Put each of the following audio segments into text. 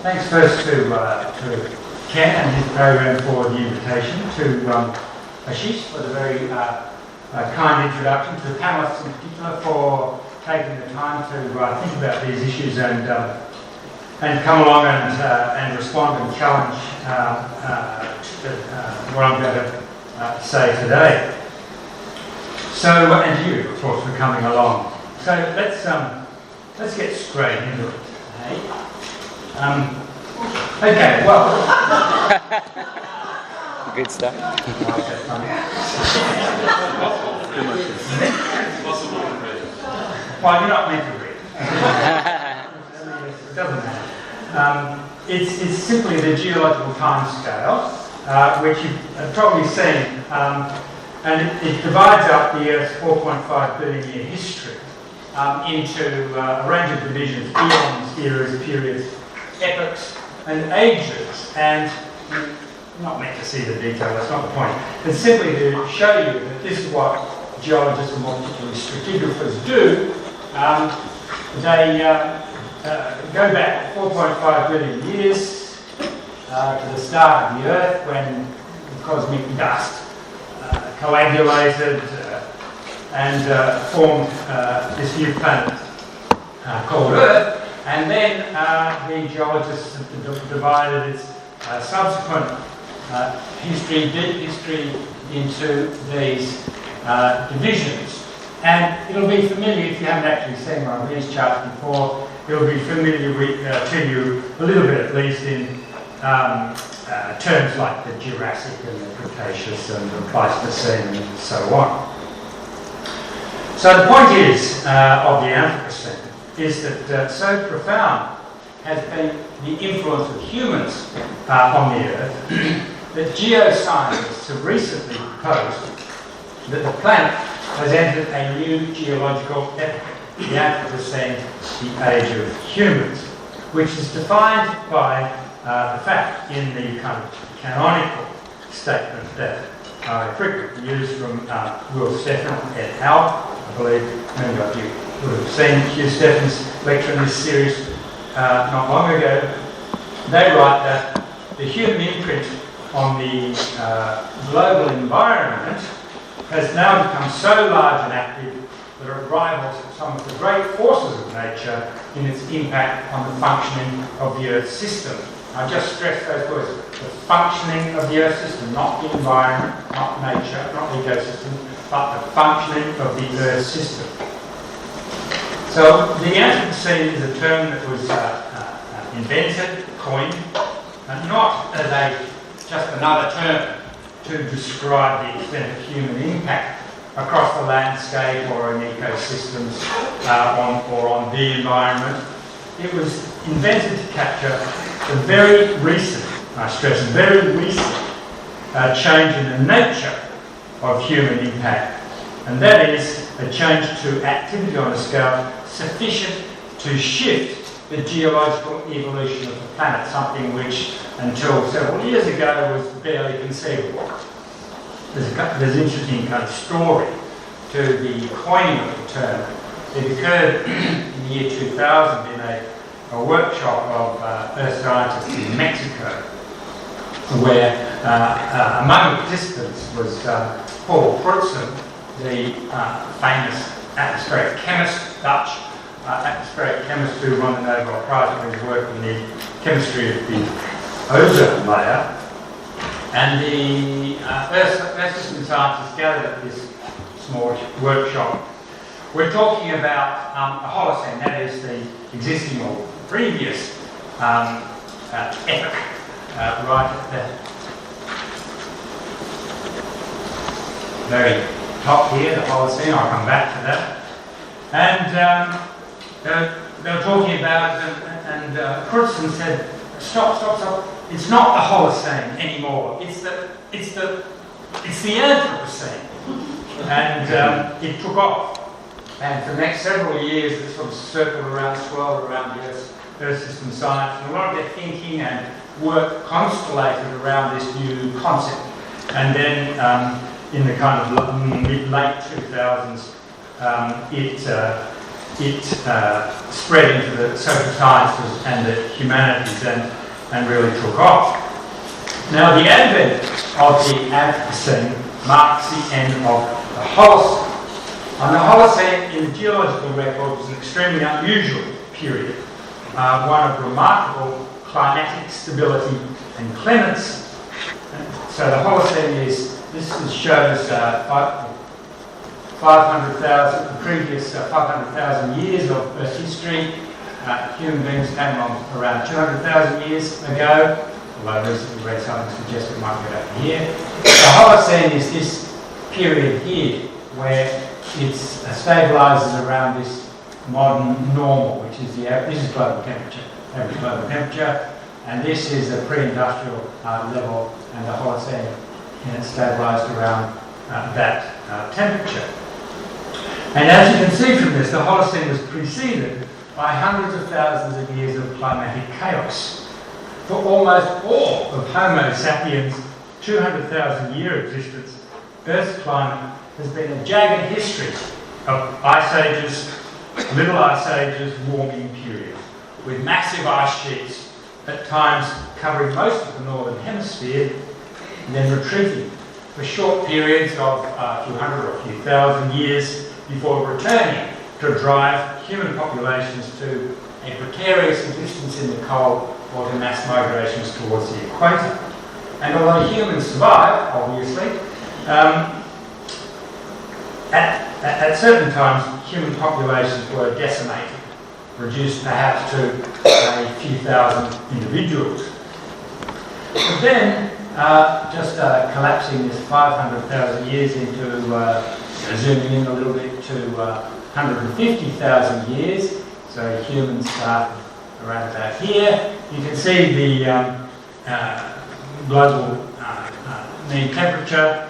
Thanks first to Ken and his program for the invitation, to Ashish for the very kind introduction, to the panelists in particular for taking the time to think about these issues and come along and respond and challenge what I'm going to say today. So, and you, of course, for coming along. So let's get straight into it. Okay, well. Good stuff. Well, you're not meant to read. It doesn't matter. It's simply the geological timescale, which you've probably seen, and it divides up the Earth's 4.5 billion year history into a range of divisions, eons, eras, periods, epochs, and ages. And you're not meant to see the detail, that's not the point. It's simply to show you that this is what geologists and more particularly stratigraphers do. They go back 4.5 billion years to the start of the Earth, when the cosmic dust coagulated and formed this new planet called Earth. And then the geologists have divided its subsequent history, deep history, into these divisions. And it'll be familiar, if you haven't actually seen one of these charts before, it'll be familiar to you a little bit at least in terms like the Jurassic and the Cretaceous and the Pleistocene and so on. So the point is, of the Anthropocene, is that so profound has been the influence of humans on the Earth that geoscientists have recently proposed that the planet has entered a new geological epoch, the Anthropocene, the age of humans, which is defined by the fact in the kind of canonical statement that I frequently use from Will Steffen et al. I believe many of you would have seen Hugh Steffen's lecture in this series not long ago. They write that the human imprint on the global environment has now become so large and active that it rivals some of the great forces of nature in its impact on the functioning of the Earth system. I just stress those words: the functioning of the Earth system, not the environment, not nature, not the ecosystem, but the functioning of the Earth system. So the Anthropocene is a term that was invented, coined, not as just another term to describe the extent of human impact across the landscape or in ecosystems or on the environment. It was invented to capture the very recent, I stress, very recent change in the nature of human impact, and that is a change to activity on a scale sufficient to shift the geological evolution of the planet, something which until several years ago was barely conceivable. There's an interesting kind of story to the coining of the term. It occurred in the year 2000 in a workshop of earth scientists in Mexico, where among the participants was Paul Crutzen, the famous atmospheric chemist, Dutch atmospheric chemist who won the Nobel Prize for his work in the chemistry of the ozone layer. And the earth system scientists gathered at this small workshop. We're talking about a Holocene, that is the existing or previous epoch, right at the very top here, the Holocene. I'll come back to that. And they were talking about it, and Crutzen said, stop. It's not the Holocene anymore. It's the Anthropocene. And it took off. And for the next several years, it sort of swirled around the Earth system science. And a lot of their thinking and work constellated around this new concept. And then in the kind of late 2000s, it spread into the social sciences and the humanities and really took off. Now, the advent of the Anthropocene marks the end of the Holocene. And the Holocene in the geological record was an extremely unusual period, one of remarkable climatic stability and clemency. So the Holocene shows 500,000, the previous 500,000 years of Earth's history. Human beings came along around 200,000 years ago, although recently read something suggests it might get over here. The Holocene is this period here where it stabilises around this modern normal, which is this is global temperature, average global temperature, and this is the pre-industrial level, and the Holocene stabilised around that temperature. And as you can see from this, the Holocene was preceded by hundreds of thousands of years of climatic chaos. For almost all of Homo sapiens' 200,000 year existence, Earth's climate has been a jagged history of ice ages, little ice ages, warming periods, with massive ice sheets at times covering most of the northern hemisphere, and then retreating for short periods of a few hundred or a few thousand years before returning to drive human populations to a precarious existence in the cold or to mass migrations towards the equator. And although humans survived, obviously, at certain times human populations were decimated, reduced perhaps to a few thousand individuals. But then, just collapsing this 500,000 years into, zooming in a little bit to 150,000 years, so humans start around about here. You can see the global mean temperature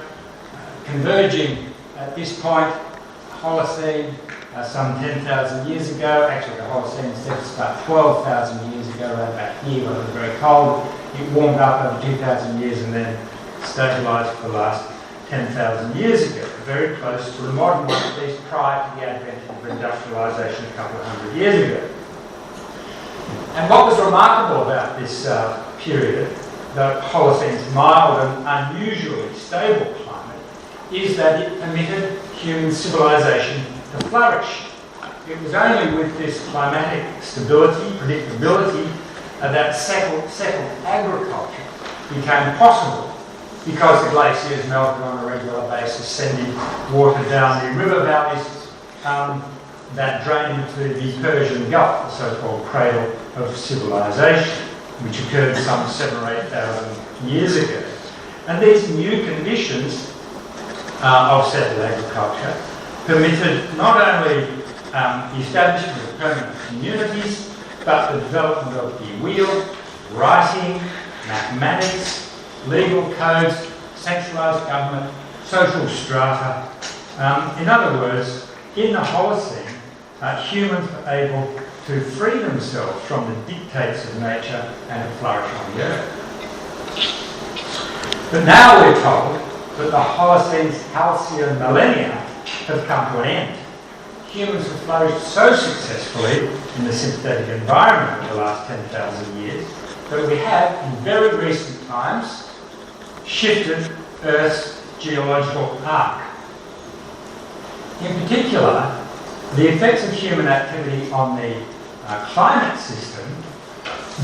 converging at this point. Holocene some 10,000 years ago, actually the Holocene is about 12,000 years ago, around about here when it was very cold. It warmed up over 2,000 years and then stabilised for the last 10,000 years ago, very close to the modern one, at least prior to the advent of industrialisation a couple of hundred years ago. And what was remarkable about this period, the Holocene's mild and unusually stable climate, is that it permitted human civilization to flourish. It was only with this climatic stability, predictability, that settled agriculture became possible, because the glaciers melted on a regular basis, sending water down the river valleys that drain into the Persian Gulf, the so-called cradle of civilization, which occurred some 7,000 or 8,000 years ago. And these new conditions of settled agriculture permitted not only the establishment of permanent communities, but the development of the wheel, writing, mathematics, legal codes, centralised government, social strata. In other words, in the Holocene, humans were able to free themselves from the dictates of nature and to flourish on the earth. But now we're told that the Holocene's halcyon millennia have come to an end. Humans have flourished so successfully in the sympathetic environment of the last 10,000 years that we have, in very recent times, shifted Earth's geological arc. In particular, the effects of human activity on the climate system,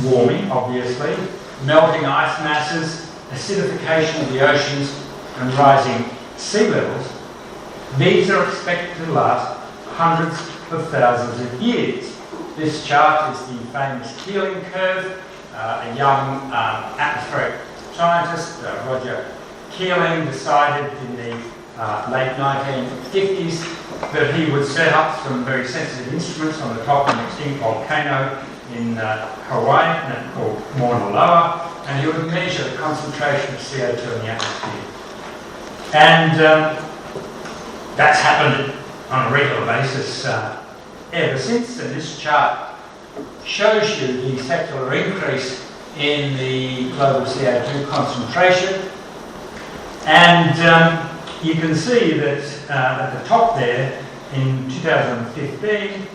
warming obviously, melting ice masses, acidification of the oceans and rising sea levels, these are expected to last hundreds of thousands of years. This chart is the famous Keeling curve. A young atmospheric scientist, Roger Keeling, decided in the late 1950s that he would set up some very sensitive instruments on the top of an extinct volcano in Hawaii called Mauna Loa, and he would measure the concentration of CO2 in the atmosphere. And that's happened on a regular basis ever since, and this chart shows you the secular increase in the global CO2 concentration. And you can see that at the top there, in 2015,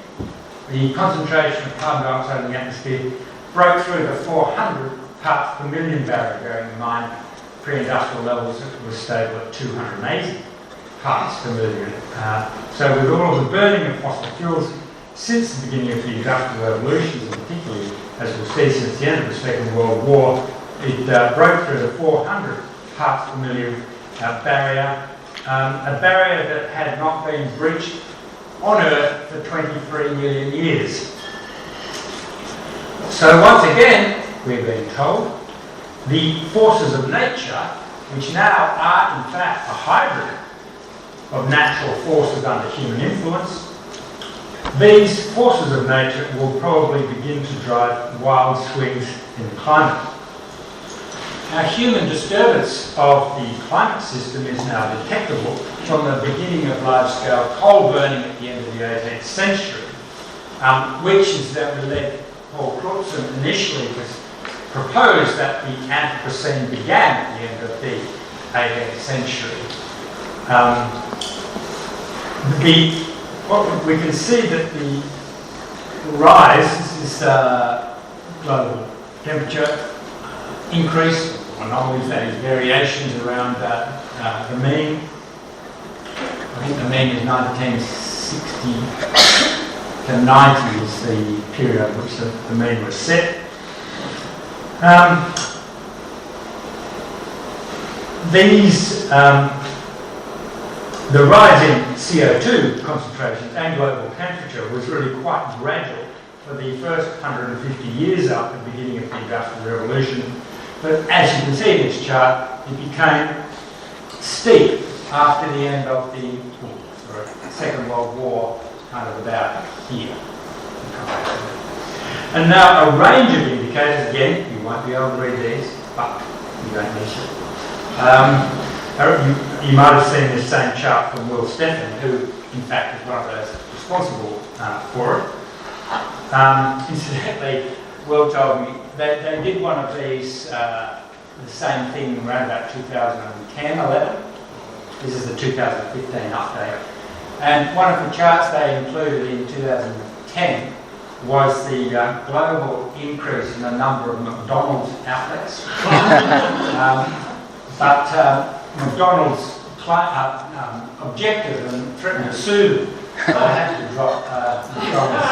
the concentration of carbon dioxide in the atmosphere broke through the 400 parts per million barrier, bearing in mind pre-industrial levels that were stable at 280 parts per million. So with all of the burning of fossil fuels since the beginning of the industrial revolutions, and particularly, as we'll see, since the end of the Second World War, it broke through the 400 parts per million barrier, a barrier that had not been breached on Earth for 23 million years. So once again, we're being told, the forces of nature, which now are in fact a hybrid of natural forces under human influence, these forces of nature will probably begin to drive wild swings in the climate. Now, human disturbance of the climate system is now detectable from the beginning of large-scale coal burning at the end of the 18th century, which is that we led Paul Crutzen initially was proposed that the Anthropocene began at the end of the 18th century. We can see that the rise, this is global temperature increase, anomalies, that is variations around the mean. I think the mean is 1960 to 90 is the period at which the mean was set. The rise in CO2 concentrations and global temperature was really quite gradual for the first 150 years after the beginning of the Industrial Revolution. But as you can see in this chart, it became steep after the end of the Second World War, kind of about here. And now a range of indicators, again, you won't be able to read these, but you don't need to. You might have seen this same chart from Will Stephan, who in fact is one of those responsible for it. Incidentally, Will told me they did one of these, the same thing around about 2010-11. This is the 2015 update. And one of the charts they included in 2010 was the global increase in the number of McDonald's outlets. But McDonald's objected and threatened to sue them, so they had to drop McDonald's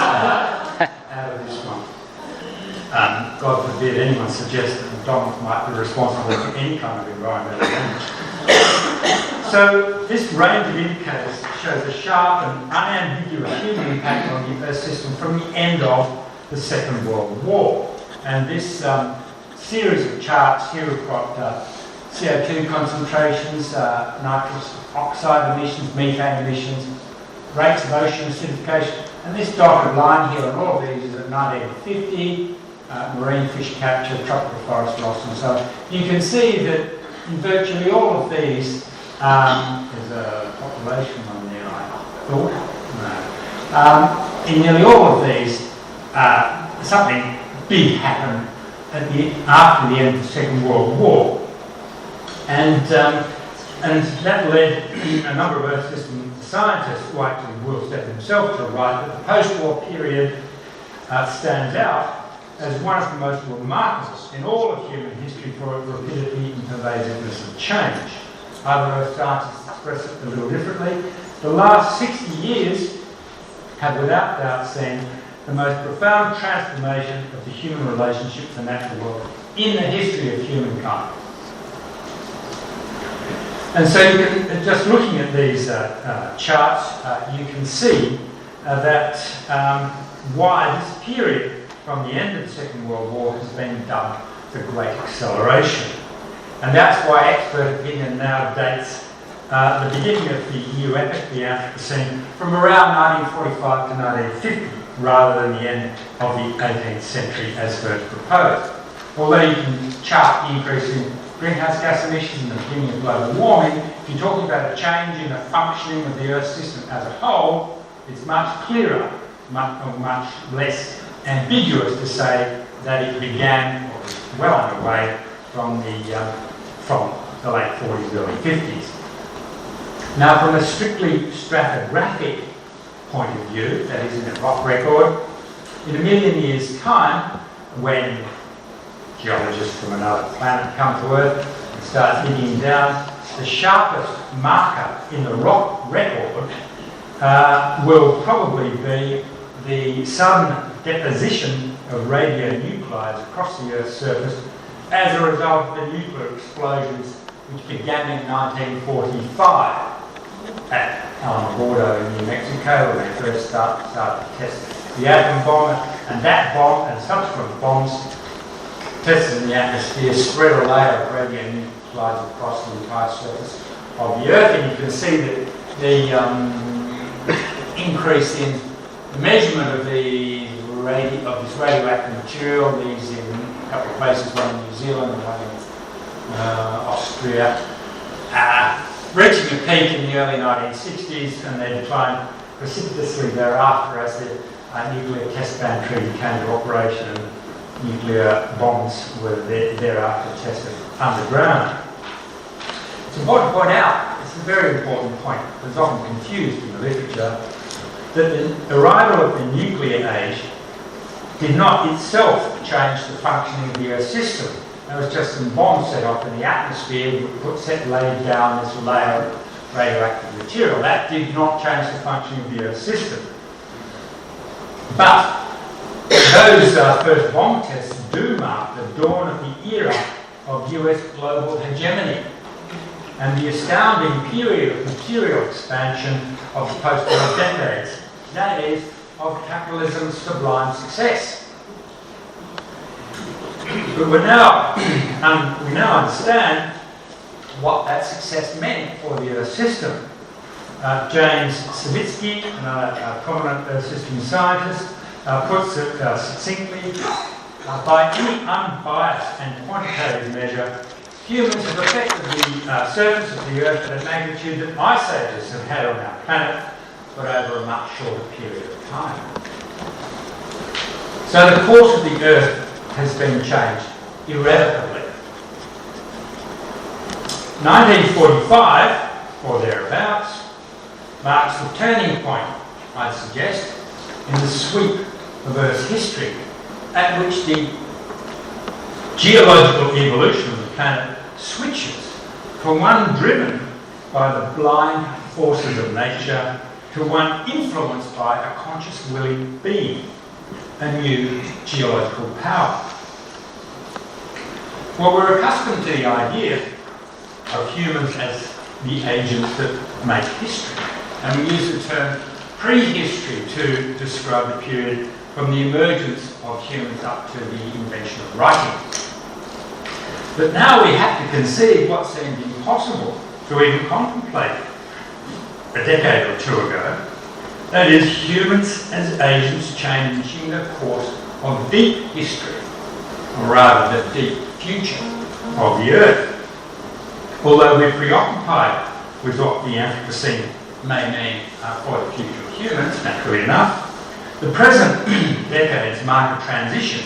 out of this one. God forbid anyone suggest that McDonald's might be responsible for any kind of environmental damage. So this range of indicators shows a sharp and unambiguous human impact on the Earth system from the end of the Second World War. And this series of charts here, we've got CO2 concentrations, nitrous oxide emissions, methane emissions, rates of ocean acidification, and this dotted line here on all of these is at 1950, marine fish capture, tropical forest loss, and so on. You can see that in virtually all of these, there's a population one there, I thought. No. In nearly all of these, something big happened after the end of the Second World War. And that led a number of Earth system scientists, like Will Stephan himself, to write that the post-war period stands out as one of the most remarkable in all of human history for its rapidity and pervasiveness of change. Other Earth scientists express it a little differently. The last 60 years have without doubt seen the most profound transformation of the human relationship to the natural world in the history of humankind. And so you can, just looking at these charts, you can see that why this period from the end of the Second World War has been dubbed the Great Acceleration. And that's why expert opinion now dates the beginning of the new epoch, the Anthropocene, from around 1945 to 1950, rather than the end of the 18th century as first proposed. Although you can chart the increase in greenhouse gas emissions and the beginning of global warming, if you're talking about a change in the functioning of the Earth system as a whole, it's much clearer, much less ambiguous to say that it began, or was well underway, from the late 40s, early 50s. Now, from a strictly stratigraphic point of view, that is in a rock record, in a million years' time, when geologists from another planet come to Earth and start digging down, the sharpest marker in the rock record will probably be the sudden deposition of radionuclides across the Earth's surface as a result of the nuclear explosions which began in 1945 at Alamogordo in New Mexico, when they first started to test the atom bomb, and that bomb and subsequent bombs tested in the atmosphere spread a layer of radionuclides across the entire surface of the Earth. And you can see that the increase in the measurement of this radioactive material, these in a couple of places, one in New Zealand and one in Austria, reaching a peak in the early 1960s, and they declined precipitously thereafter as the nuclear test ban treaty came to operation and nuclear bombs were thereafter tested underground. It's important to point out, it's a very important point, it's often confused in the literature, that the arrival of the nuclear age did not itself change the functioning of the Earth system. There was just some bombs set off in the atmosphere that laid down this layer of radioactive material. That did not change the functioning of the Earth system. But those first bomb tests do mark the dawn of the era of US global hegemony and the astounding period of material expansion of the post-war decades, that is, of capitalism's sublime success. But we now understand what that success meant for the Earth system. James Savitsky, a prominent Earth system scientist, puts it succinctly, by any unbiased and quantitative measure, humans have affected the surface of the Earth at a magnitude that ice ages have had on our planet, but over a much shorter period of time. So the course of the Earth has been changed irrevocably. 1945, or thereabouts, marks the turning point, I'd suggest, in the sweep of Earth's history, at which the geological evolution of the planet switches from one driven by the blind forces of nature to one influenced by a conscious willing being, a new geological power. Well, we're accustomed to the idea of humans as the agents that make history, and we use the term prehistory to describe the period from the emergence of humans up to the invention of writing. But now we have to concede what seemed impossible to even contemplate a decade or two ago, that is, humans as agents changing the course of deep history, or rather the deep future of the Earth. Although we're preoccupied with what the Anthropocene may mean for the future of humans, naturally enough, the present decades mark a transition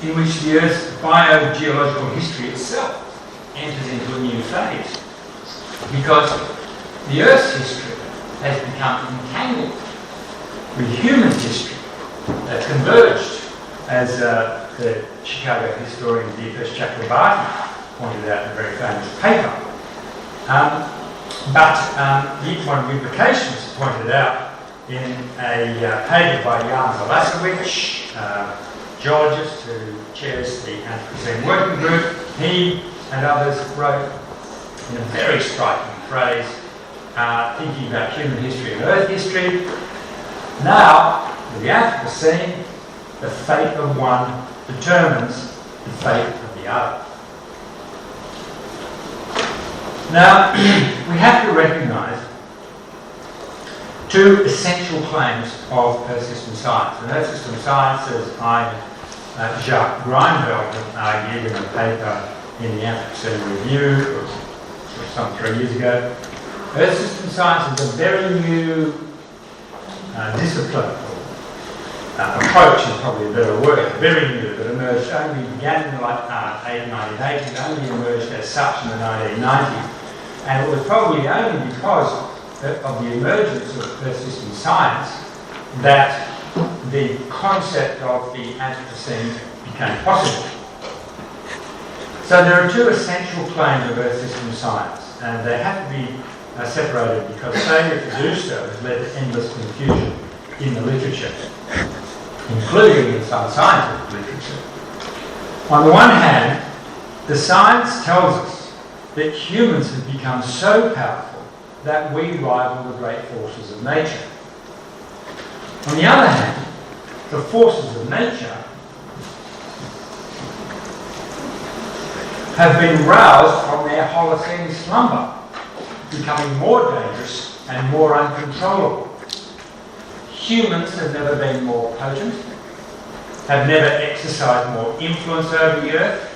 in which the Earth's biogeological history itself enters into a new phase. Because the Earth's history has become entangled with human history that converged, as the Chicago historian D.F. Chakrabarty pointed out in a very famous paper. But each one of the implications pointed out in a paper by Jan Zalasiewicz, geologist who chairs the Anthropocene Working Group. He and others wrote in a very striking phrase, thinking about human history and Earth history. Now, with the Anthropocene, the fate of one determines the fate of the other. Now, we have to recognise two essential claims of Earth system science. And Earth system science, as Jacques Greinveld argued in a paper in the Anthropocene Review some 3 years ago, Earth system science is a very new discipline. Approach is probably a better word, very new, but emerged only, began in the 1980s, only emerged as such in the 1990s. And it was probably only because of the emergence of Earth system science that the concept of the Anthropocene became possible. So there are two essential claims of Earth system science, and they have to be separated because failure to do so has led to endless confusion in the literature, including in some scientific literature. On the one hand, the science tells us that humans have become so powerful that we rival the great forces of nature. On the other hand, the forces of nature have been roused from their Holocene slumber, becoming more dangerous and more uncontrollable. Humans have never been more potent, have never exercised more influence over the earth,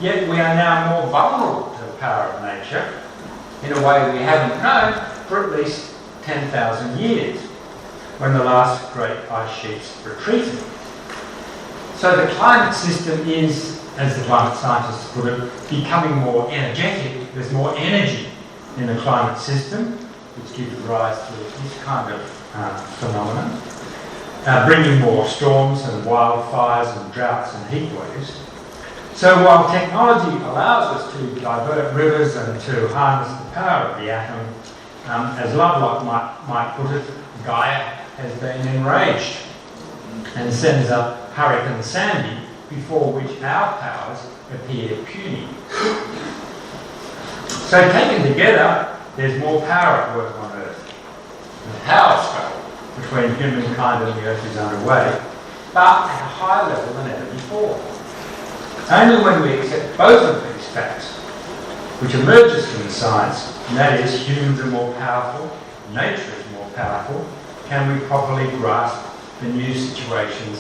yet we are now more vulnerable to the power of nature in a way we haven't known for at least 10,000 years, when the last great ice sheets retreated. So the climate system is, as the climate scientists put it, becoming more energetic. There's more energy in the climate system, which gives rise to this kind of phenomenon, bringing more storms and wildfires and droughts and heat waves. So while technology allows us to divert rivers and to harness the power of the atom, as Lovelock might put it, Gaia has been enraged and sends up Hurricane Sandy, before which our powers appear puny. So taken together, there's more power at work on Earth. The power struggle between humankind and the Earth is underway, but at a higher level than ever before. Only when we accept both of these facts, which emerges from the science, and that is humans are more powerful, nature is more powerful, can we properly grasp the new situation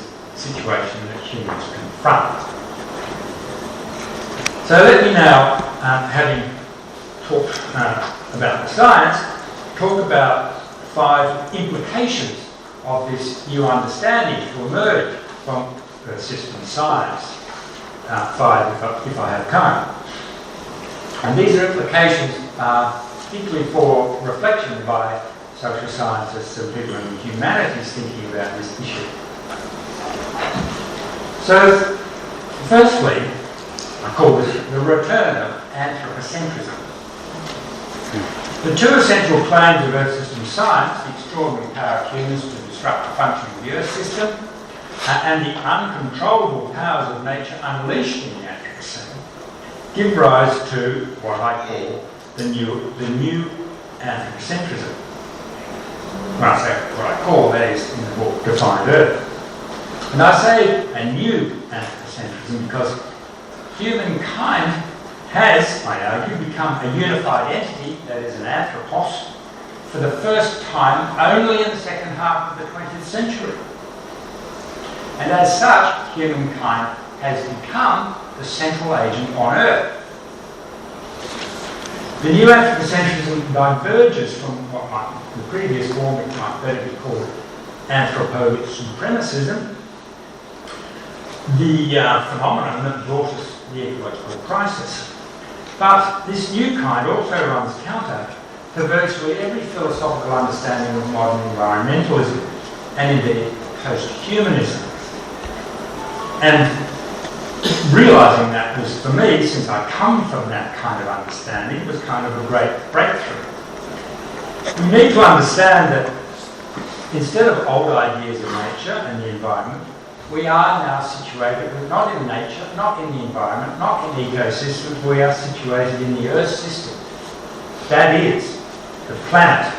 that humans confront. So let me now, having talked about the science, talk about 5 implications of this new understanding to emerge from Earth system science. 5 if I have time. And these are implications particularly for reflection by social scientists and people in the humanities thinking about this issue. So, firstly, I call this the return of anthropocentrism. The two essential claims of Earth system science, the extraordinary power of humans to disrupt the function of the Earth system, and the uncontrollable powers of nature unleashed in the Anthropocene, give rise to what I call the new anthropocentrism. When I say what I call, that is in the book Defiant Earth. And I say a new anthropocentrism because humankind has, I argue, become a unified entity, that is an anthropos, for the first time only in the second half of the 20th century. And as such, humankind has become the central agent on Earth. The new anthropocentrism diverges from the previous form, which might better be called anthropo-supremacism, the phenomenon that brought us the ecological crisis. But this new kind also runs counter to virtually every philosophical understanding of modern environmentalism and indeed post-humanism. And realising that was, for me, since I come from that kind of understanding, was kind of a great breakthrough. We need to understand that instead of old ideas of nature and the environment, we are now situated not in nature, not in the environment, not in ecosystems, we are situated in the Earth system. That is, the planet,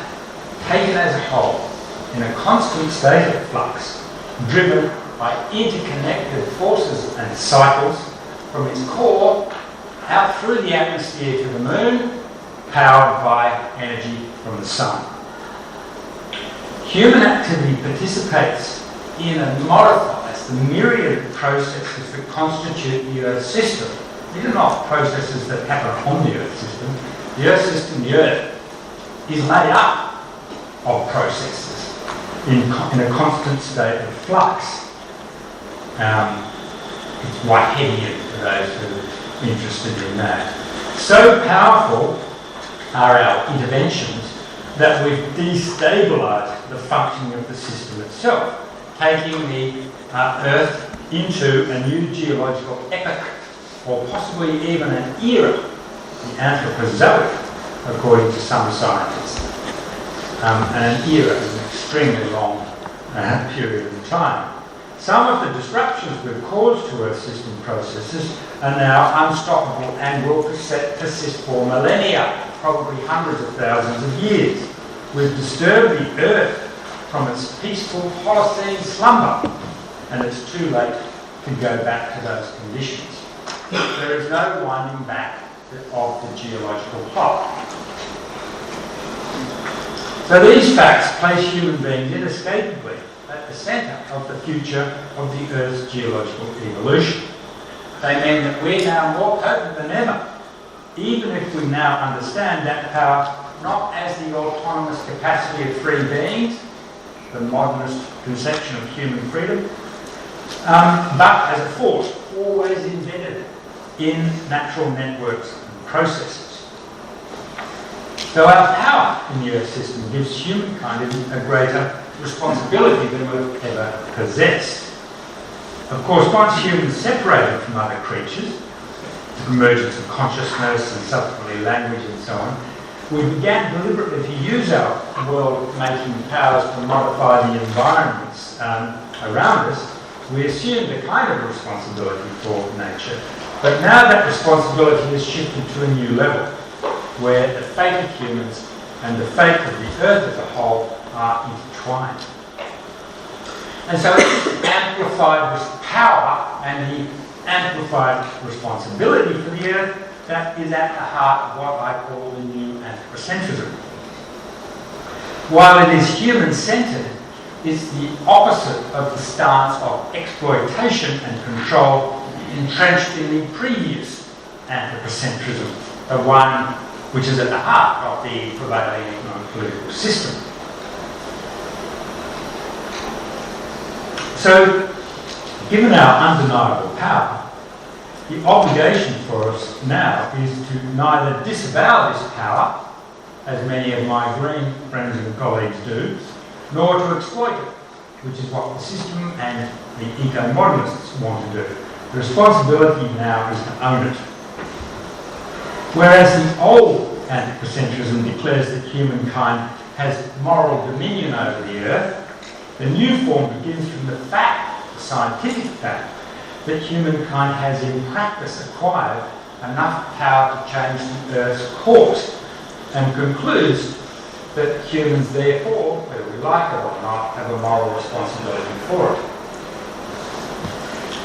taken as a whole, in a constant state of flux, driven by interconnected forces and cycles from its core out through the atmosphere to the moon, powered by energy from the sun. Human activity participates in and modifies the myriad of processes that constitute the Earth system. These are not processes that happen on the Earth system. The Earth system, the Earth, is made up of processes in a constant state of flux. It's Whiteheadian for those who are interested in that. So powerful are our interventions that we've destabilised the functioning of the system itself, taking the Earth into a new geological epoch, or possibly even an era, the Anthropozoic, according to some scientists. And an era is an extremely long period of time. Some of the disruptions we've caused to Earth system processes are now unstoppable and will persist for millennia, probably hundreds of thousands of years. We've disturbed the Earth from its peaceful Holocene slumber, and it's too late to go back to those conditions. There is no winding back of the geological clock. So these facts place human beings inescapably at the centre of the future of the Earth's geological evolution. They mean that we're now more potent than ever, even if we now understand that power not as the autonomous capacity of free beings, the modernist conception of human freedom, but as a force always embedded in natural networks and processes. So our power in the Earth system gives humankind a greater responsibility than we've ever possessed. Of course, once humans separated from other creatures, the emergence of consciousness and subsequently language and so on, we began deliberately to use our world-making powers to modify the environments around us. We assumed a kind of responsibility for nature, but now that responsibility has shifted to a new level, where the fate of humans and the fate of the Earth as a whole are intertwined. And so it's the amplified power and the amplified responsibility for the Earth that is at the heart of what I call the new anthropocentrism. While it is human-centred, it's the opposite of the stance of exploitation and control entrenched in the previous anthropocentrism, the one which is at the heart of the prevailing economic political system. So, given our undeniable power, the obligation for us now is to neither disavow this power, as many of my green friends and colleagues do, nor to exploit it, which is what the system and the eco-modernists want to do. The responsibility now is to own it. Whereas the old anthropocentrism declares that humankind has moral dominion over the Earth, the new form begins from the fact, the scientific fact, that humankind has in practice acquired enough power to change the Earth's course, and concludes that humans therefore, whether we like it or not, have a moral responsibility for it.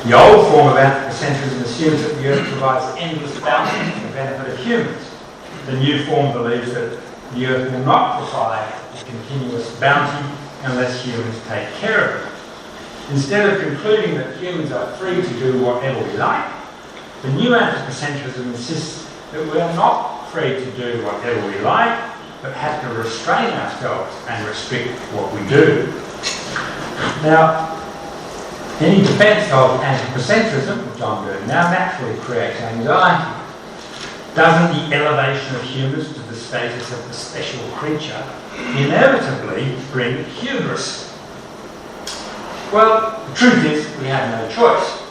The old form of anthropocentrism assumes that the Earth provides endless bounty for the benefit of humans. The new form believes that the Earth will not provide a continuous bounty unless humans take care of it. Instead of concluding that humans are free to do whatever we like, the new anthropocentrism insists that we are not free to do whatever we like, but have to restrain ourselves and restrict what we do. Now, any defence of anthropocentrism, which I'm doing now, naturally creates anxiety. Doesn't the elevation of humans to the status of the special creature inevitably bring hubris? Well, the truth is we have no choice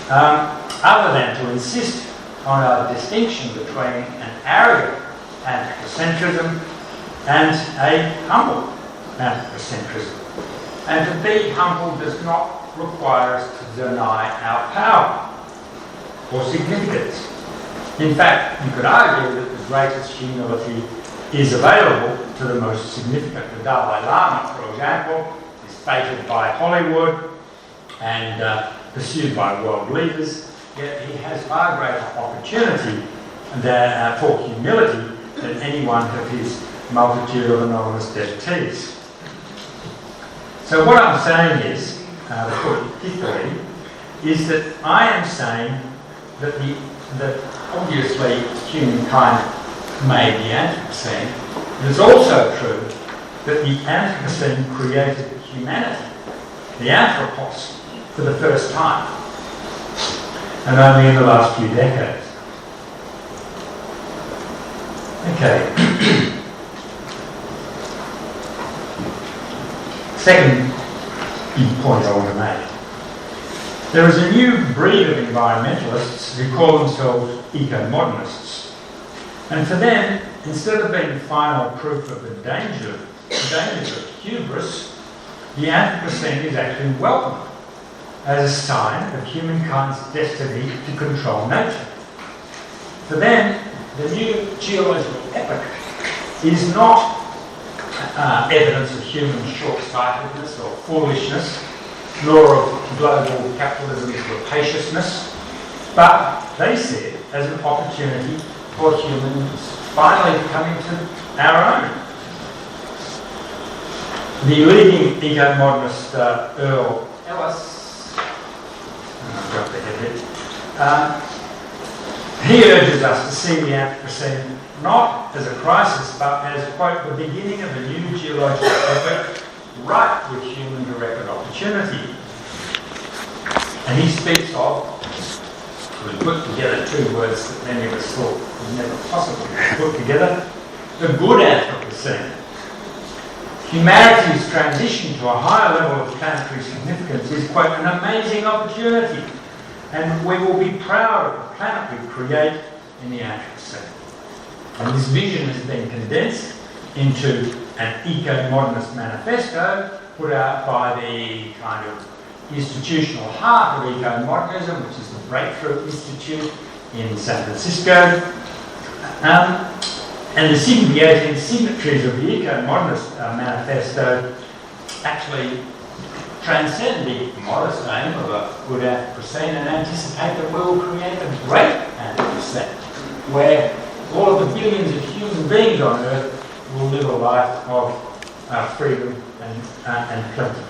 other than to insist on a distinction between an arrogant anthropocentrism and a humble anthropocentrism. And to be humble does not require us to deny our power or significance. In fact, you could argue that the greatest humility is available to the most significant. The Dalai Lama, for example, is feted by Hollywood and pursued by world leaders, yet he has far greater opportunity for humility than any one of his multitude of anonymous devotees. So what I'm saying is, to put it differently, is that I am saying that obviously humankind made the Anthropocene. It is also true that the Anthropocene created humanity, the Anthropos, for the first time, and only in the last few decades. Okay. Second big point I want to make. There is a new breed of environmentalists who call themselves eco-modernists. And for them, instead of being final proof of the dangers of hubris, the Anthropocene is actually welcomed as a sign of humankind's destiny to control nature. For them, the new geological epoch is not evidence of human short-sightedness or foolishness, nor of global capitalism's rapaciousness, but they see it as an opportunity for humans finally coming to our own. The leading eco-modernist Earl Ellis, I've got the head here, he urges us to see the Anthropocene not as a crisis, but as, quote, the beginning of a new geological epoch ripe with human-directed opportunity. And he speaks of, we put together two words that many of us thought would never possibly be put together, the good Anthropocene. Humanity's transition to a higher level of planetary significance is, quote, an amazing opportunity, and we will be proud of the planet we create in the Anthropocene. And this vision has been condensed into an eco-modernist manifesto put out by the kind of institutional heart of eco-modernism, which is the Breakthrough Institute in San Francisco. And the 18 signatories of the eco-modernist manifesto actually transcend the modest aim of a good Anthropocene and anticipate that we will create a great Anthropocene where all of the billions of human beings on Earth will live a life of freedom and plenty.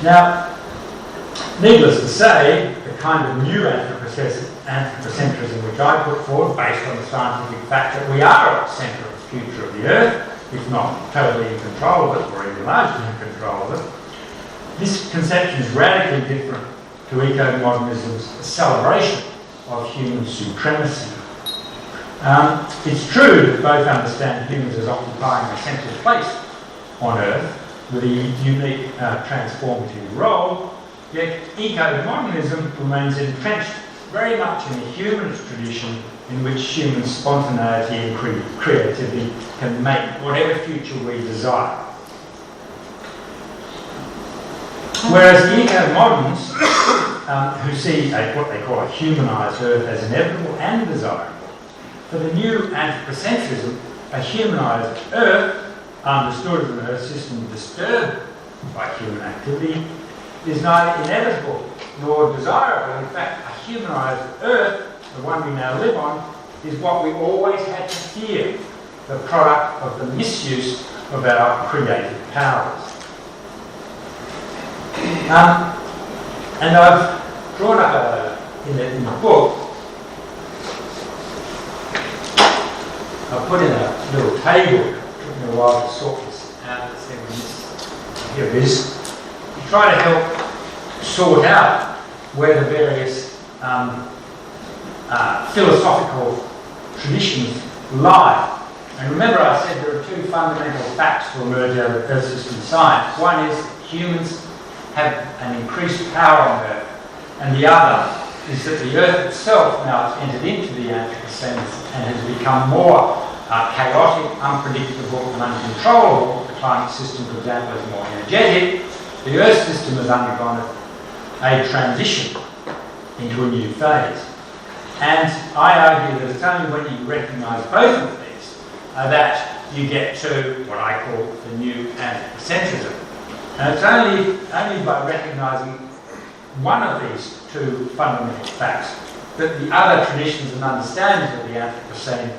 Now, needless to say, the kind of new anthropocentrism which I put forward, based on the scientific fact that we are at the centre of the future of the Earth, if not totally in control of it, or even largely in control of it, this conception is radically different to eco-modernism's celebration of human supremacy. It's true that both understand humans as occupying a central place on Earth with a unique transformative role, yet eco-modernism remains entrenched very much in the humanist tradition in which human spontaneity and creativity can make whatever future we desire. Whereas the eco-moderns, who see what they call a humanised Earth as inevitable and desirable, for the new anthropocentrism, a humanised Earth, understood as an Earth system disturbed by human activity, is neither inevitable nor desirable. In fact, a humanised Earth, the one we now live on, is what we always had to fear, the product of the misuse of our creative powers. And I've drawn up in the book, I've put in a little table. It took me a while to sort this out. Here it is. To try to help sort out where the various philosophical traditions lie. And remember, I said there are two fundamental facts to emerge out of Earth system science. One is humans have an increased power on Earth, and the other is that the Earth itself now has entered into the Anthropocene and has become more chaotic, unpredictable and uncontrollable. The climate system, for example, is more energetic. The Earth system has undergone a transition into a new phase. And I argue that it's only when you recognise both of these that you get to what I call the new anthropocentrism. And it's only by recognising one of these two fundamental facts that the other traditions and understandings of the Anthropocene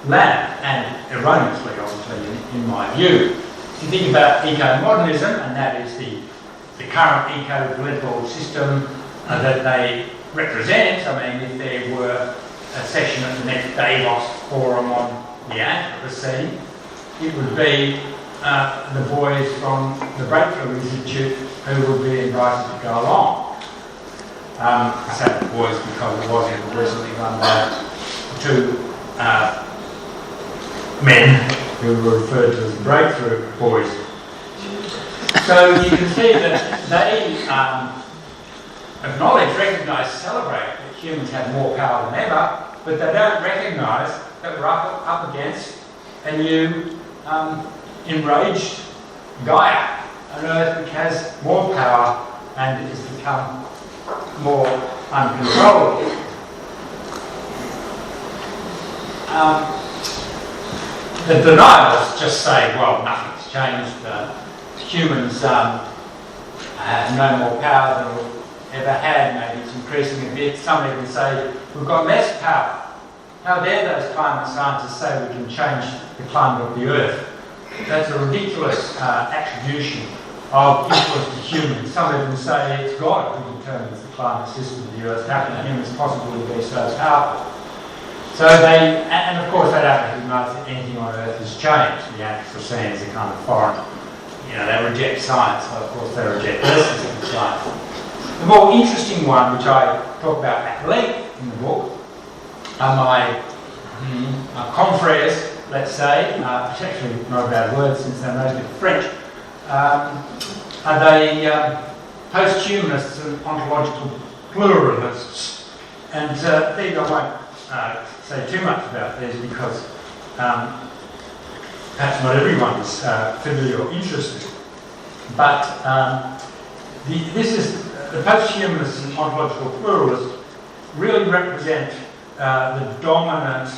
land, and erroneously, obviously, in my view. If you think about eco-modernism, and that is the current eco-political system that they represent, I mean, if there were a session at the next Davos forum on the Anthropocene, it would be the boys from the Breakthrough Institute who would be invited to go along. I say the boys because it was recently run by two men who were referred to as the Breakthrough boys. So you can see that they acknowledge, recognise, celebrate that humans have more power than ever, but they don't recognise that we're up against a new enraged Gaia, an Earth which has more power and it has become more uncontrollable. The denialists just say, well, nothing's changed. Humans have no more power than we've ever had. Maybe it's increasing a bit. Some even say we've got less power. How dare those climate scientists say we can change the climate of the Earth? That's a ridiculous attribution of influence to humans. Some even say it's God who determines the climate system of the Earth. How can humans possibly be so powerful? So they, and of course they don't recognise that anything on Earth has changed. The Anthropocene is a kind of foreign, they reject science, so of course they reject lessons in science. The more interesting one, which I talk about at length in the book, are my confrères, let's say, potentially not a bad word since they're mostly French, are they post-humanists and ontological pluralists. And these I won't say too much about these because perhaps not everyone is familiar or interested. But this is the post-humanists and ontological pluralists really represent the dominant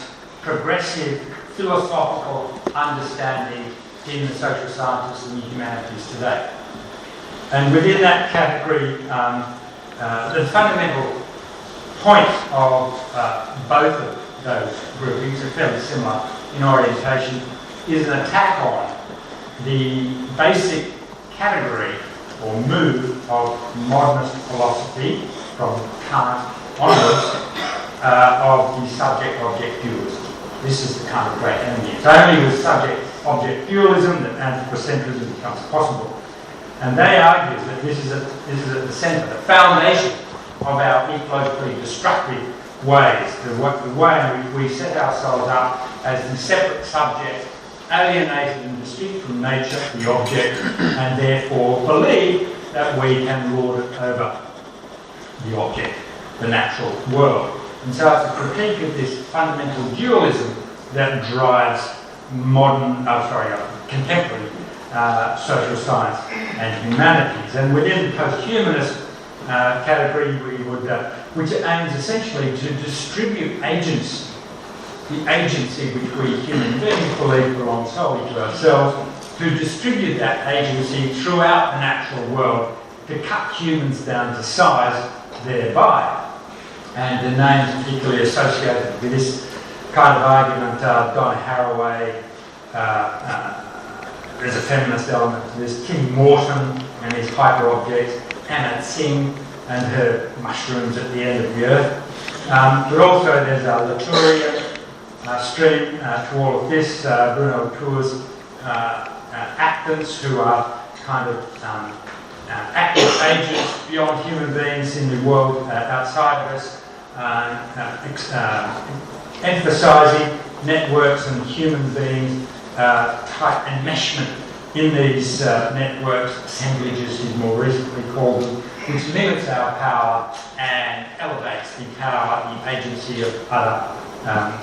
progressive philosophical understanding in the social sciences and the humanities today. And within that category, the fundamental point of both of those groupings are fairly similar in orientation, is an attack on the basic category or move of modernist philosophy from Kant onwards of the subject-object dualism. This is the kind of great enemy. It's only with subject-object dualism that anthropocentrism becomes possible. And they argue that this is at the centre, the foundation of our ecologically destructive ways, the way in which we set ourselves up as the separate subject, alienated and distinct from nature, the object, and therefore believe that we can lord it over the object, the natural world. And so it's a critique of this fundamental dualism that drives contemporary social science and humanities. And within the post-humanist category, which aims essentially to distribute agency, the agency which we human beings believe belongs solely to ourselves, to distribute that agency throughout the natural world, to cut humans down to size thereby. And the names particularly associated with this kind of argument are Donna Haraway, there's a feminist element to this, Tim Morton and his hyper-objects, Anna Singh and her mushrooms at the end of the earth. But also there's a Laturia stream to all of this, Bruno Latour's actants who are kind of active agents beyond human beings in the world outside of us, emphasising networks and human beings, tight enmeshment in these networks, assemblages he's more recently called them, which limits our power and elevates the power, the agency of other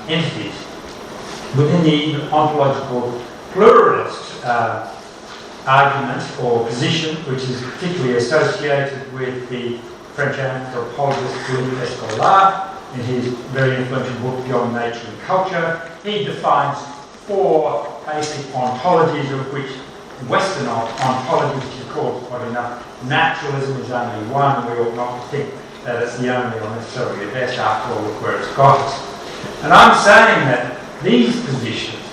entities. Within the ontological pluralist argument or position, which is particularly associated with the French anthropologist Philippe Escolar in his very influential book Beyond Nature and Culture, he defines 4 basic ontologies, of which Western ontology, which he calls, odd enough, naturalism is only one. We ought not to think that it's the only or necessarily the best, after all, look where it's got us. And I'm saying that these positions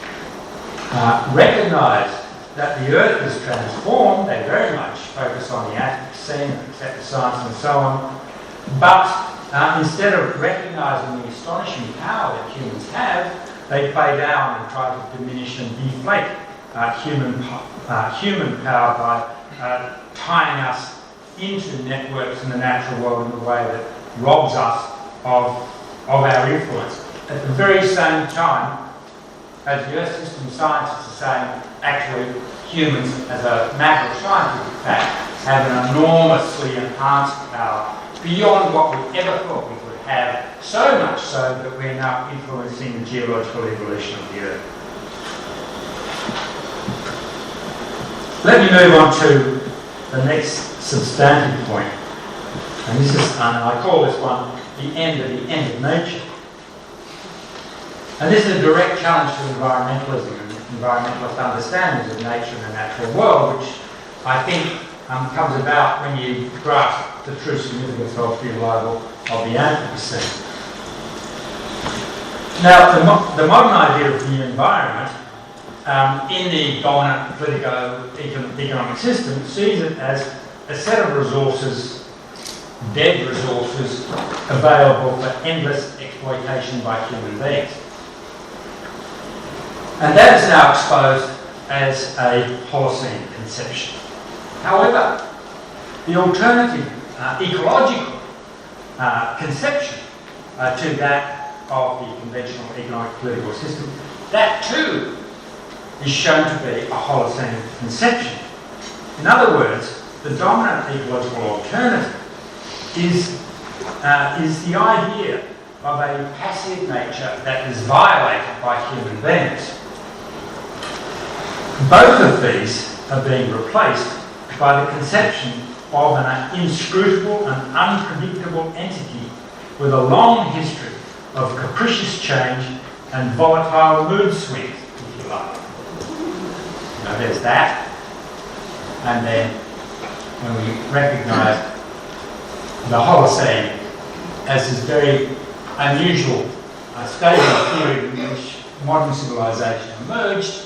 recognise that the Earth is transformed. They very much focus on the Anthropocene, accept the science and so on. But instead of recognising the astonishing power that humans have, they play down and try to diminish and deflate human power by tying us into networks in the natural world in a way that robs us of our influence. At the very same time, as the Earth system scientists are saying, actually, humans, as a matter of scientific fact, have an enormously enhanced power beyond what we ever thought we could have, so much so that we're now influencing the geological evolution of the Earth. Let me move on to the next substantive point. And this is, I call this one the end of nature. And this is a direct challenge to environmentalism and environmentalist understandings of nature and the natural world, which I think comes about when you grasp the true significance of the arrival of the Anthropocene. Now, the modern idea of the environment in the dominant politico-economic system sees it as a set of resources, dead resources, available for endless exploitation by human beings. And that is now exposed as a Holocene conception. However, the alternative ecological conception to that of the conventional economic political system, that too is shown to be a Holocene conception. In other words, the dominant ecological alternative is the idea of a passive nature that is violated by human beings. Both of these are being replaced by the conception of an inscrutable and unpredictable entity with a long history of capricious change and volatile mood swings, if you like. Now there's that, and then when we recognise the Holocene as this very unusual stage of period in which modern civilization emerged,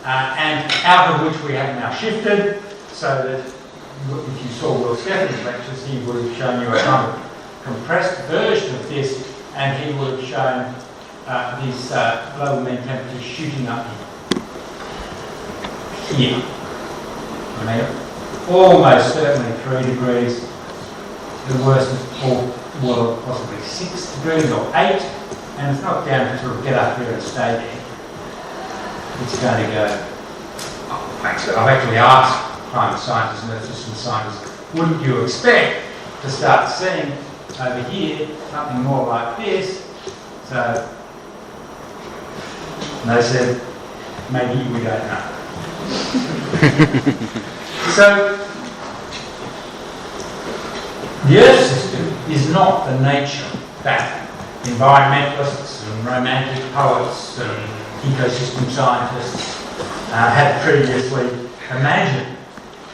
and out of which we have now shifted, so that if you saw Will Steffen's lectures, he would have shown you a kind of compressed version of this, and he would have shown these global mean temperatures shooting up here. I mean, almost certainly 3 degrees, the worst of all, possibly 6 degrees or 8, and it's not down to sort of get up here and stay there. It's going to go. I've actually asked climate scientists and earth system scientists, wouldn't you expect to start seeing over here something more like this? So they said, maybe we don't know. So the Earth system is not the nature that environmentalists and romantic poets and ecosystem scientists had previously imagined.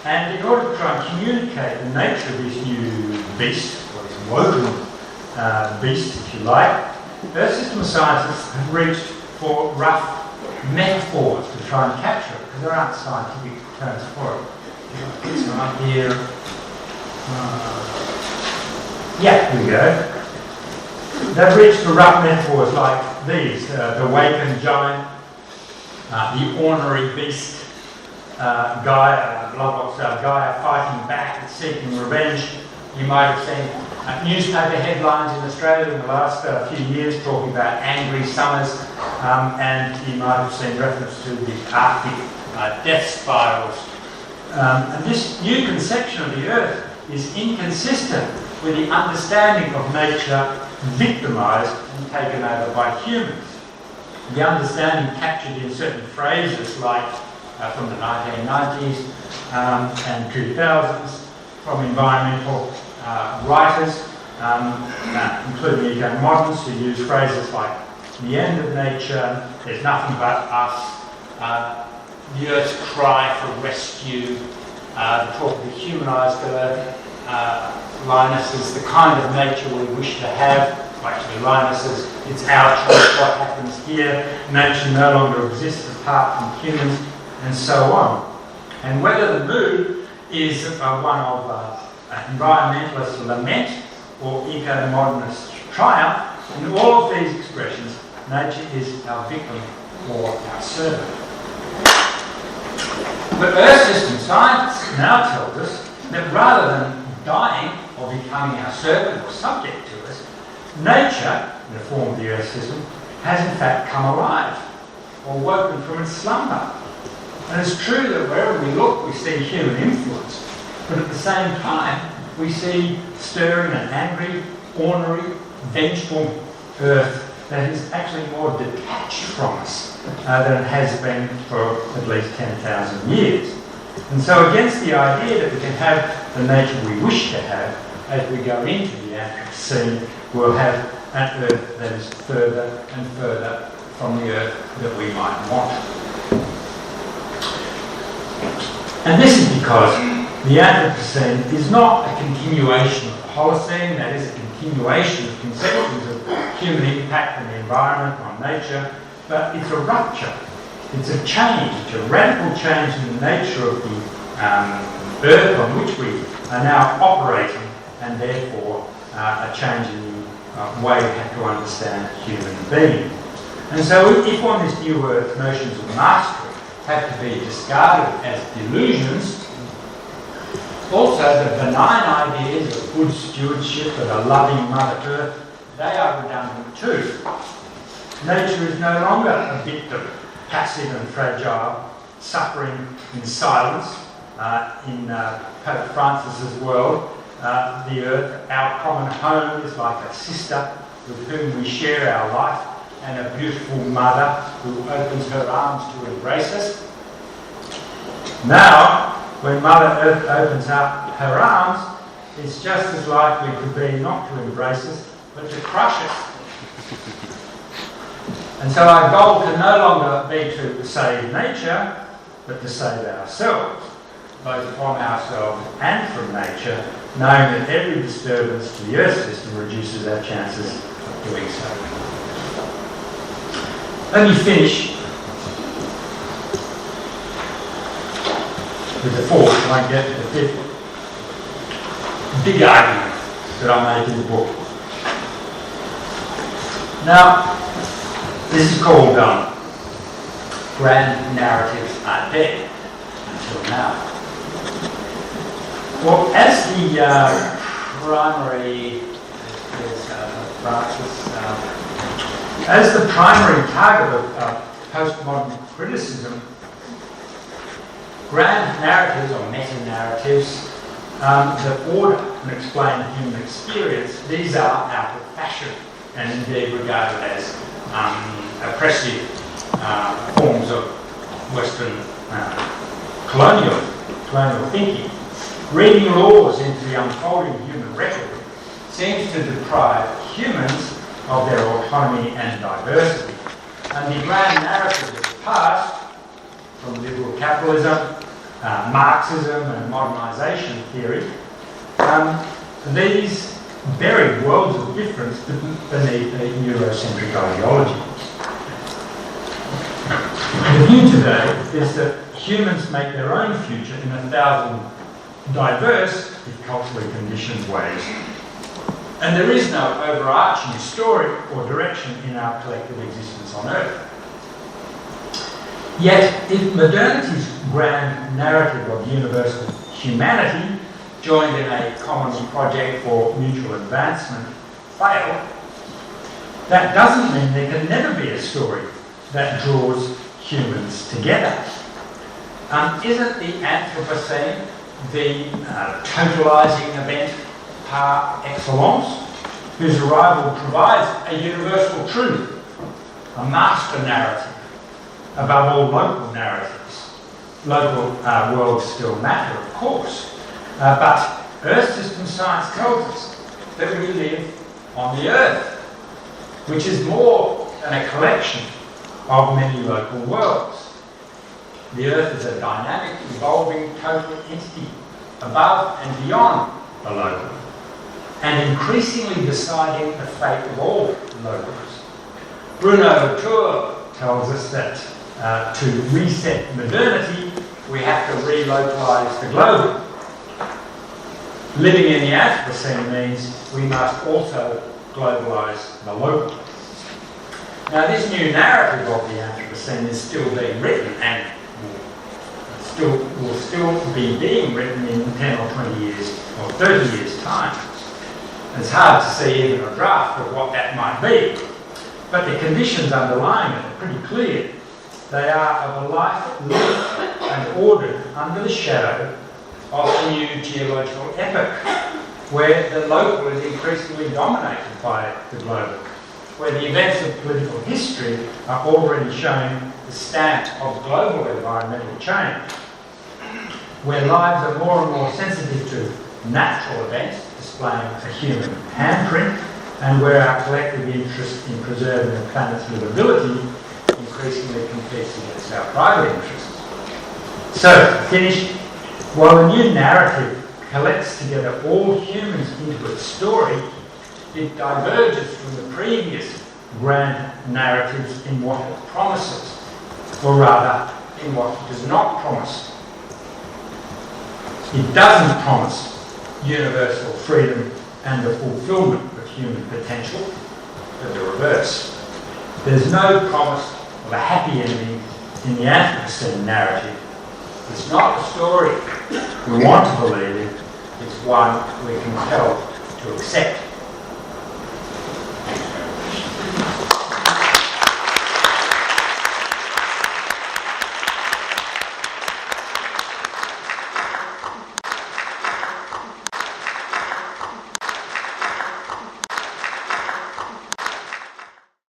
And in order to try and communicate the nature of this new beast, or this woken beast, if you like, Earth system scientists have reached for rough metaphors to try and capture it, because there aren't scientific terms for it. This one up here. Yeah, here we go. They've reached for rough metaphors like these: the wakened giant, the ornery beast, Gaia, Gaia fighting back and seeking revenge. You might have seen newspaper headlines in Australia in the last few years talking about angry summers, and you might have seen reference to the Arctic death spirals. And this new conception of the Earth is inconsistent with the understanding of nature victimised and taken over by humans. The understanding captured in certain phrases like from the 1990s and 2000s from environmental writers, including eco-modernists who use phrases like the end of nature, there's nothing but us, the Earth's cry for rescue, the talk of the humanised Earth. Linus is the kind of nature we wish to have. Actually, Linus says it's our choice what happens here. Nature no longer exists apart from humans, and so on. And whether the mood is one of environmentalist lament or eco-modernist triumph, in all of these expressions, nature is our victim or our servant. But Earth system science now tells us that rather than dying or becoming our servant or subject to us, nature, in the form of the Earth system, has in fact come alive or woken from its slumber. And it's true that wherever we look, we see human influence. But at the same time, we see stirring and angry, ornery, vengeful earth that is actually more detached from us than it has been for at least 10,000 years. And so against the idea that we can have the nature we wish to have, as we go into the Anthropocene, we'll have an earth that is further and further from the earth that we might want. And this is because the Anthropocene is not a continuation of the Holocene, that is a continuation of conceptions of human impact on the environment, on nature, but it's a rupture. It's a change, it's a radical change in the nature of the earth on which we are now operating, and therefore a change in the way we have to understand human being. And so if on this new earth notions of mastery have to be discarded as delusions, also the benign ideas of good stewardship and a loving Mother Earth, they are redundant too. Nature is no longer a victim, passive and fragile, suffering in silence. In Pope Francis's world, the earth, our common home, is like a sister with whom we share our life, and a beautiful mother who opens her arms to embrace us. Now, when Mother Earth opens up her arms, it's just as likely to be not to embrace us, but to crush us. And so our goal can no longer be to save nature, but to save ourselves, both from ourselves and from nature, knowing that every disturbance to the Earth system reduces our chances of doing so. Let me finish with the fourth, and I get to the fifth big argument that I make in the book. Now, this is called grand narratives are dead until now. Well, as the primary target of postmodern criticism, grand narratives or meta-narratives that order and explain human experience, these are out of fashion and indeed regarded as oppressive forms of Western colonial thinking. Reading laws into the unfolding human record seems to deprive humans of their autonomy and diversity. And the grand narrative of the past, from liberal capitalism, Marxism and modernisation theory, these buried worlds of difference beneath a Eurocentric ideology. The view today is that humans make their own future in 1,000 diverse, if culturally conditioned ways. And there is no overarching story or direction in our collective existence on Earth. Yet, if modernity's grand narrative of universal humanity, joined in a common project for mutual advancement, fail, that doesn't mean there can never be a story that draws humans together. Isn't the Anthropocene the totalising event par excellence, whose arrival provides a universal truth, a master narrative, above all local narratives? Local worlds still matter, of course, but Earth system science tells us that we live on the Earth, which is more than a collection of many local worlds. The Earth is a dynamic, evolving, total entity above and beyond the local, and increasingly deciding the fate of all locals. Bruno Latour tells us that to reset modernity, we have to relocalise the global. Living in the Anthropocene means we must also globalise the local. Now, this new narrative of the Anthropocene is still being written and will still be being written in 10 or 20 years or 30 years' time. It's hard to see even a draft of what that might be, but the conditions underlying it are pretty clear. They are of a life lived and ordered under the shadow of a new geological epoch, where the local is increasingly dominated by the global, where the events of political history are already showing the stamp of global environmental change, where lives are more and more sensitive to natural events, displaying a human handprint, and where our collective interest in preserving the planet's livability increasingly competes against our private interests. So, finished, while the new narrative collects together all humans into its story, it diverges from the previous grand narratives in what it promises, or rather, in what it does not promise. It doesn't promise universal freedom and the fulfilment of human potential, but the reverse. There's no promise of a happy ending in the Anthropocene narrative. It's not the story we want to believe in, it's one we're compelled to accept.